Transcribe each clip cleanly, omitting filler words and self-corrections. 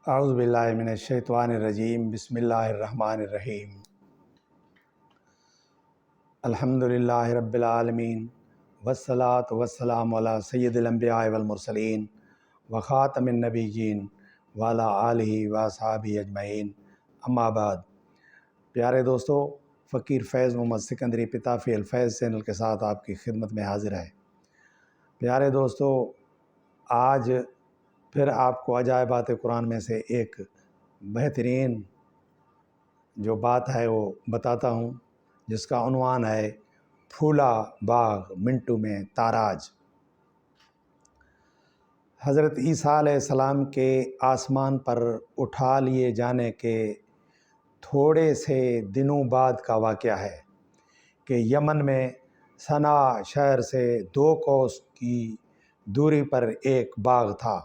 اعوذ باللہ من الشیطان الرجیم بسم اللہ الرحمن الرحیم الحمدللہ رب العالمین والصلاة والسلام علی سید الانبیاء والمرسلین وخاتم النبیین وعلی آلہ واصحابہ اجمعین اما بعد۔ پیارے دوستو، فقیر فیض محمد سکندری پتافی الفیض چینل کے ساتھ آپ کی خدمت میں حاضر ہے۔ پیارے دوستو، آج پھر آپ کو عجائبات قرآن میں سے ایک بہترین جو بات ہے وہ بتاتا ہوں، جس کا عنوان ہے پھولا باغ منٹو میں تاراج۔ حضرت عیسیٰ علیہ السلام کے آسمان پر اٹھا لیے جانے کے تھوڑے سے دنوں بعد کا واقعہ ہے کہ یمن میں صنع شہر سے 2 کوس کی دوری پر ایک باغ تھا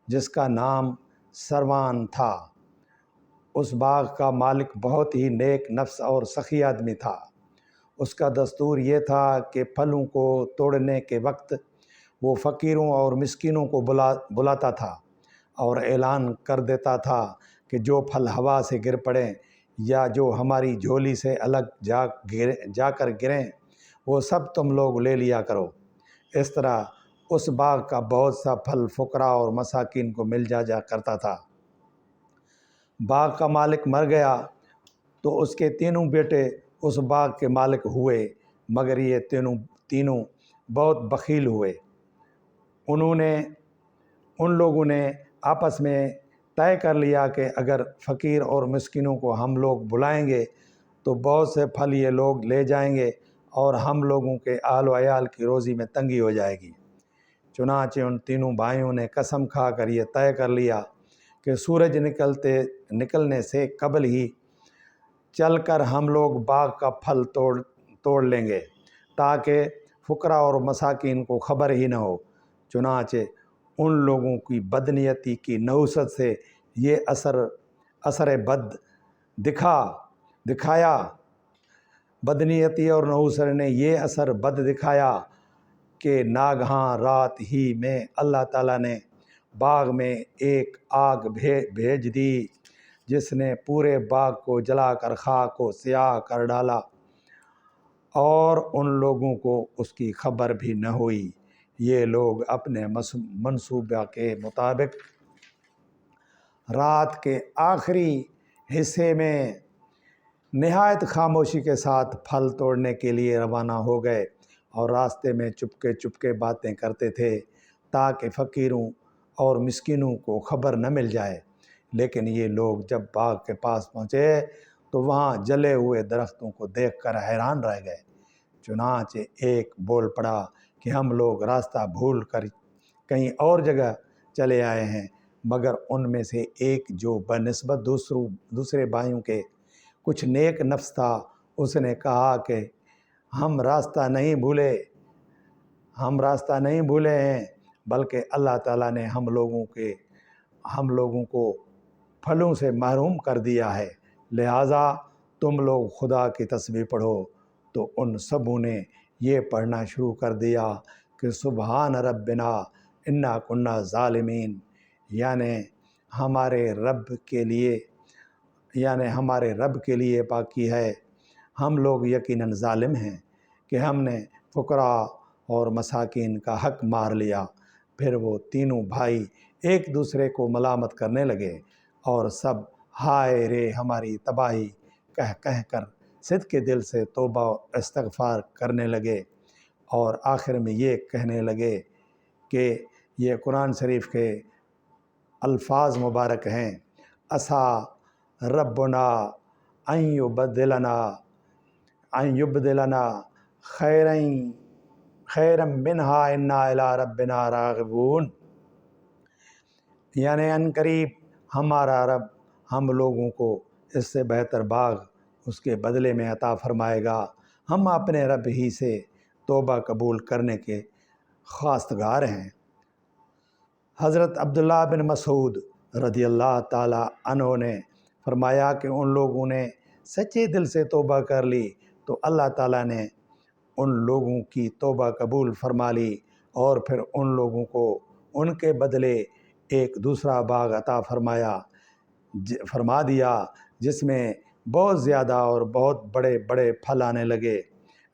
جس کا نام سروان تھا۔ اس باغ کا مالک بہت ہی نیک نفس اور سخی آدمی تھا۔ اس کا دستور یہ تھا کہ پھلوں کو توڑنے کے وقت وہ فقیروں اور مسکینوں کو بلاتا تھا اور اعلان کر دیتا تھا کہ جو پھل ہوا سے گر پڑیں یا جو ہماری جھولی سے الگ جا کر گریں وہ سب تم لوگ لے لیا کرو۔ اس طرح اس باغ کا بہت سا پھل فقراء اور مساکین کو مل جا کرتا تھا۔ باغ کا مالک مر گیا تو اس کے تینوں بیٹے اس باغ کے مالک ہوئے، مگر یہ تینوں بہت بخیل ہوئے۔ ان لوگوں نے آپس میں طے کر لیا کہ اگر فقیر اور مسکینوں کو ہم لوگ بلائیں گے تو بہت سے پھل یہ لوگ لے جائیں گے اور ہم لوگوں کے اہل و عیال کی روزی میں تنگی ہو جائے گی۔ چنانچہ ان تینوں بھائیوں نے قسم کھا کر یہ طے کر لیا کہ سورج نکلنے سے قبل ہی چل کر ہم لوگ باغ کا پھل توڑ لیں گے تاکہ فقراء اور مساکین کو خبر ہی نہ ہو۔ چنانچہ ان لوگوں کی بدنیتی کی نحوست سے یہ اثر بد دکھایا بدنیتی اور نحوست نے یہ اثر بد دکھایا کہ ناگہاں رات ہی میں اللہ تعالیٰ نے باغ میں ایک آگ بھیج دی جس نے پورے باغ کو جلا کر خاک کو سیاہ کر ڈالا اور ان لوگوں کو اس کی خبر بھی نہ ہوئی۔ یہ لوگ اپنے منصوبہ کے مطابق رات کے آخری حصے میں نہایت خاموشی کے ساتھ پھل توڑنے کے لیے روانہ ہو گئے اور راستے میں چپکے باتیں کرتے تھے تاکہ فقیروں اور مسکینوں کو خبر نہ مل جائے۔ لیکن یہ لوگ جب باغ کے پاس پہنچے تو وہاں جلے ہوئے درختوں کو دیکھ کر حیران رہ گئے۔ چنانچہ ایک بول پڑا کہ ہم لوگ راستہ بھول کر کہیں اور جگہ چلے آئے ہیں، مگر ان میں سے ایک جو بنسبت دوسرے بھائیوں کے کچھ نیک نفس تھا، اس نے کہا کہ ہم راستہ نہیں بھولے ہیں، بلکہ اللہ تعالیٰ نے ہم لوگوں کو پھلوں سے محروم کر دیا ہے، لہٰذا تم لوگ خدا کی تسبیح پڑھو۔ تو ان سبوں نے یہ پڑھنا شروع کر دیا کہ سبحان ربنا انا کنا ظالمین، یعنی ہمارے رب کے لیے پاکی ہے، ہم لوگ یقیناً ظالم ہیں کہ ہم نے فقراء اور مساکین کا حق مار لیا۔ پھر وہ تینوں بھائی ایک دوسرے کو ملامت کرنے لگے اور سب ہائے رے ہماری تباہی کہہ کر صدق کے دل سے توبہ و استغفار کرنے لگے، اور آخر میں یہ کہنے لگے کہ یہ قرآن شریف کے الفاظ مبارک ہیں، عسیٰ ربنا ان یبدلنا خیرا منہا انا الی ربنا راغبون، یعنی ان قریب ہمارا رب ہم لوگوں کو اس سے بہتر باغ اس کے بدلے میں عطا فرمائے گا، ہم اپنے رب ہی سے توبہ قبول کرنے کے خواستگار ہیں۔ حضرت عبداللہ بن مسعود رضی اللہ تعالیٰ عنہ نے فرمایا کہ ان لوگوں نے سچے دل سے توبہ کر لی تو اللہ تعالیٰ نے ان لوگوں کی توبہ قبول فرما لی اور پھر ان لوگوں کو ان کے بدلے ایک دوسرا باغ عطا فرمایا فرما دیا جس میں بہت زیادہ اور بہت بڑے بڑے پھل آنے لگے۔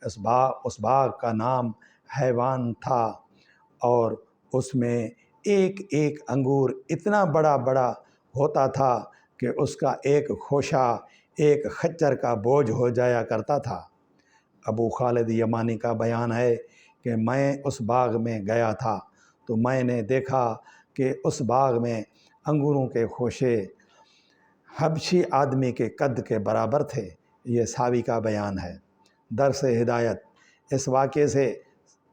اس باغ کا نام حیوان تھا، اور اس میں ایک ایک انگور اتنا بڑا بڑا ہوتا تھا کہ اس کا ایک خوشہ ایک خچر کا بوجھ ہو جایا کرتا تھا۔ ابو خالد یمانی کا بیان ہے کہ میں اس باغ میں گیا تھا تو میں نے دیکھا کہ اس باغ میں انگوروں کے خوشے حبشی آدمی کے قد کے برابر تھے۔ یہ ساوی کا بیان ہے۔ درس ہدایت، اس واقعے سے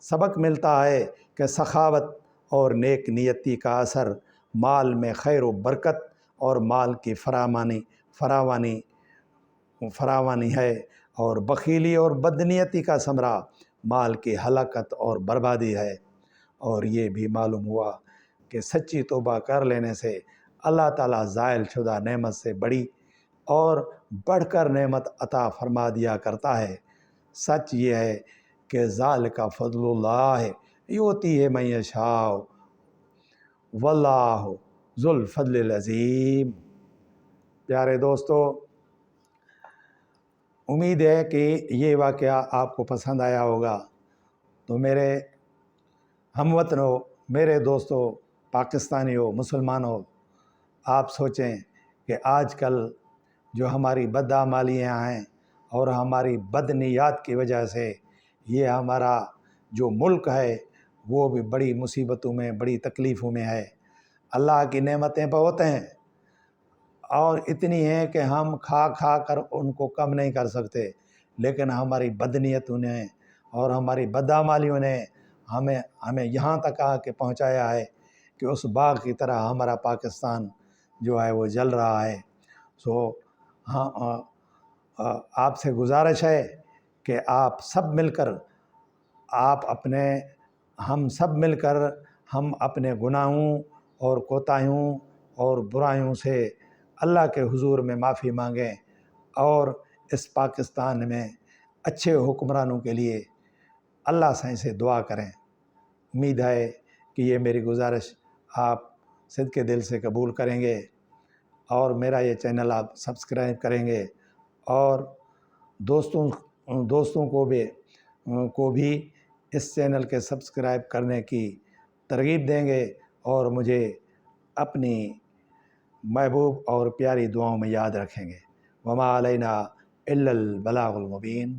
سبق ملتا ہے کہ سخاوت اور نیک نیتی کا اثر مال میں خیر و برکت اور مال کی فراوانی ہے، اور بخیلی اور بدنیتی کا ثمرہ مال کی ہلاکت اور بربادی ہے۔ اور یہ بھی معلوم ہوا کہ سچی توبہ کر لینے سے اللہ تعالیٰ زائل شدہ نعمت سے بڑی اور بڑھ کر نعمت عطا فرما دیا کرتا ہے۔ سچ یہ ہے کہ ذالک فضل اللہ یؤتیہ من یشاء واللہ ذو الفضل العظیم۔ پیارے دوستو، امید ہے کہ یہ واقعہ آپ کو پسند آیا ہوگا۔ تو میرے ہم وطنوں، میرے دوستوں، پاکستانیوں، مسلمانوں، آپ سوچیں کہ آج کل جو ہماری بدعمالیاں ہیں اور ہماری بدنیات کی وجہ سے یہ ہمارا جو ملک ہے وہ بھی بڑی مصیبتوں میں، بڑی تکلیفوں میں ہے۔ اللہ کی نعمتیں بہت ہیں اور اتنی ہیں کہ ہم کھا کھا کر ان کو کم نہیں کر سکتے، لیکن ہماری بدنیتوں نے اور ہماری بدعمالیوں نے ہمیں یہاں تک آ کے پہنچایا ہے کہ اس باغ کی طرح ہمارا پاکستان جو ہے وہ جل رہا ہے۔ ہاں، آپ سے گزارش ہے کہ آپ سب مل کر ہم اپنے گناہوں اور کوتاہیوں اور برائیوں سے اللہ کے حضور میں معافی مانگیں اور اس پاکستان میں اچھے حکمرانوں کے لیے اللہ سے دعا کریں۔ امید ہے کہ یہ میری گزارش آپ صدقے دل سے قبول کریں گے اور میرا یہ چینل آپ سبسکرائب کریں گے، اور دوستوں کو بھی اس چینل کے سبسکرائب کرنے کی ترغیب دیں گے، اور مجھے اپنی محبوب اور پیاری دعاؤں میں یاد رکھیں گے۔ وما علینا الا البلاغ المبین۔